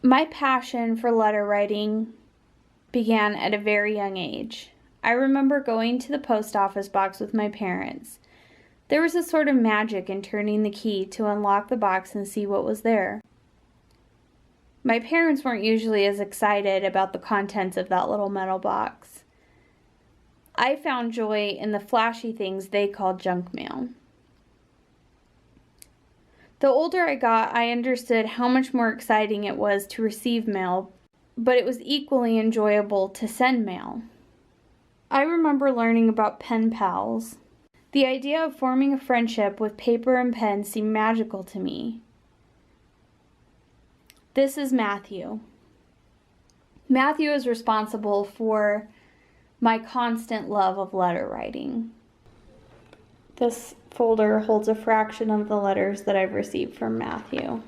My passion for letter writing began at a very young age. I remember going to the post office box with my parents. There was a sort of magic in turning the key to unlock the box and see what was there. My parents weren't usually as excited about the contents of that little metal box. I found joy in the flashy things they called junk mail. The older I got, I understood how much more exciting it was to receive mail, but it was equally enjoyable to send mail. I remember learning about pen pals. The idea of forming a friendship with paper and pen seemed magical to me. This is Matthew. Matthew is responsible for my constant love of letter writing. This folder holds a fraction of the letters that I've received from Matthew.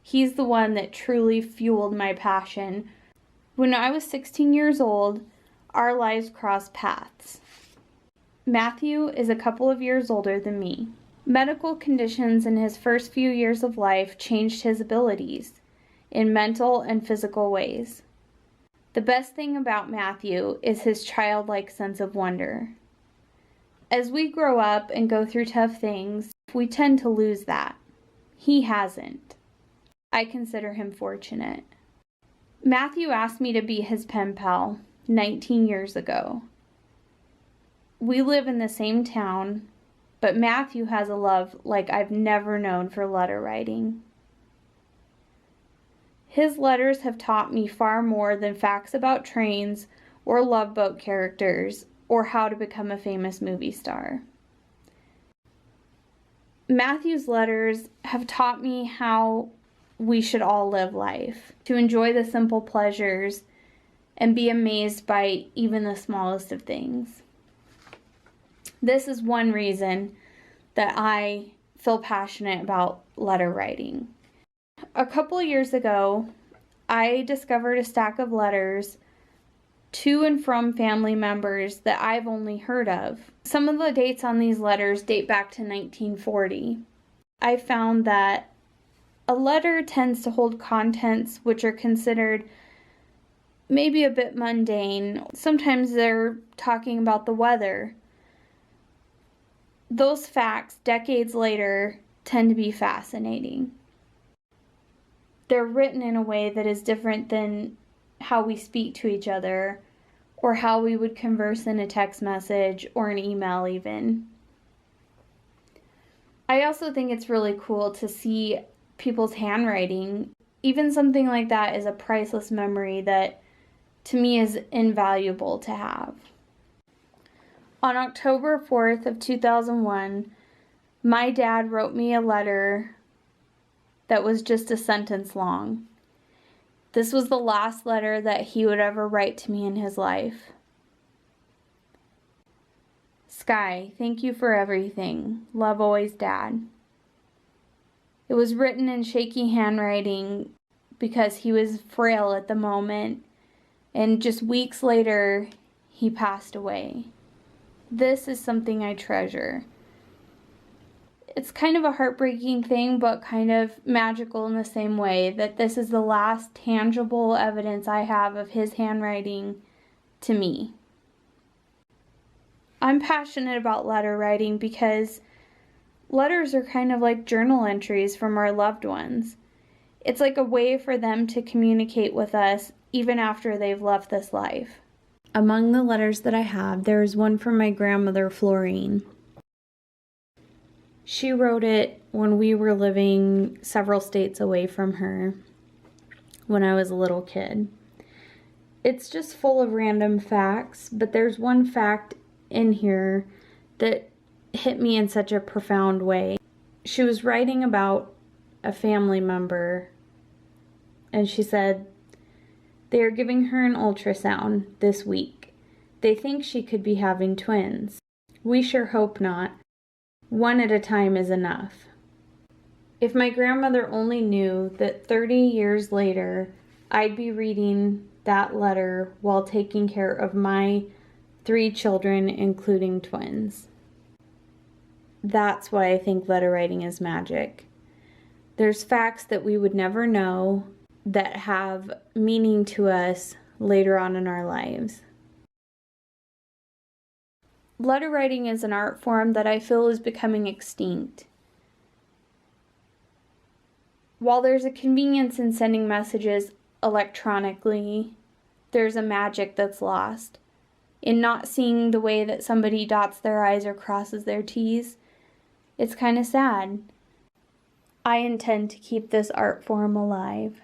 He's the one that truly fueled my passion. When I was 16 years old, our lives crossed paths. Matthew is a couple of years older than me. Medical conditions in his first few years of life changed his abilities in mental and physical ways. The best thing about Matthew is his childlike sense of wonder. As we grow up and go through tough things, we tend to lose that. He hasn't. I consider him fortunate. Matthew asked me to be his pen pal 19 years ago. We live in the same town, but Matthew has a love like I've never known for letter writing. His letters have taught me far more than facts about trains or Love Boat characters or how to become a famous movie star. Matthew's letters have taught me how we should all live life, to enjoy the simple pleasures and be amazed by even the smallest of things. This is one reason that I feel passionate about letter writing. A couple of years ago, I discovered a stack of letters to and from family members that I've only heard of. Some of the dates on these letters date back to 1940. I found that a letter tends to hold contents which are considered maybe a bit mundane. Sometimes they're talking about the weather. Those facts, decades later, tend to be fascinating. They're written in a way that is different than how we speak to each other or how we would converse in a text message or an email even. I also think it's really cool to see people's handwriting. Even something like that is a priceless memory that to me is invaluable to have. On October 4th of 2001, my dad wrote me a letter that was just a sentence long. This was the last letter that he would ever write to me in his life. Skye, thank you for everything. Love always, Dad. It was written in shaky handwriting because he was frail at the moment, and just weeks later, he passed away. This is something I treasure. It's kind of a heartbreaking thing, but kind of magical in the same way, that this is the last tangible evidence I have of his handwriting to me. I'm passionate about letter writing because letters are kind of like journal entries from our loved ones. It's like a way for them to communicate with us even after they've left this life. Among the letters that I have, there is one from my grandmother, Florine. She wrote it when we were living several states away from her when I was a little kid. It's just full of random facts, but there's one fact in here that hit me in such a profound way. She was writing about a family member, and she said, "They are giving her an ultrasound this week. They think she could be having twins. We sure hope not. One at a time is enough." If my grandmother only knew that 30 years later, I'd be reading that letter while taking care of my 3 children, including twins. That's why I think letter writing is magic. There's facts that we would never know, that have meaning to us later on in our lives. Letter writing is an art form that I feel is becoming extinct. While there's a convenience in sending messages electronically, there's a magic that's lost in not seeing the way that somebody dots their I's or crosses their T's. It's kind of sad. I intend to keep this art form alive.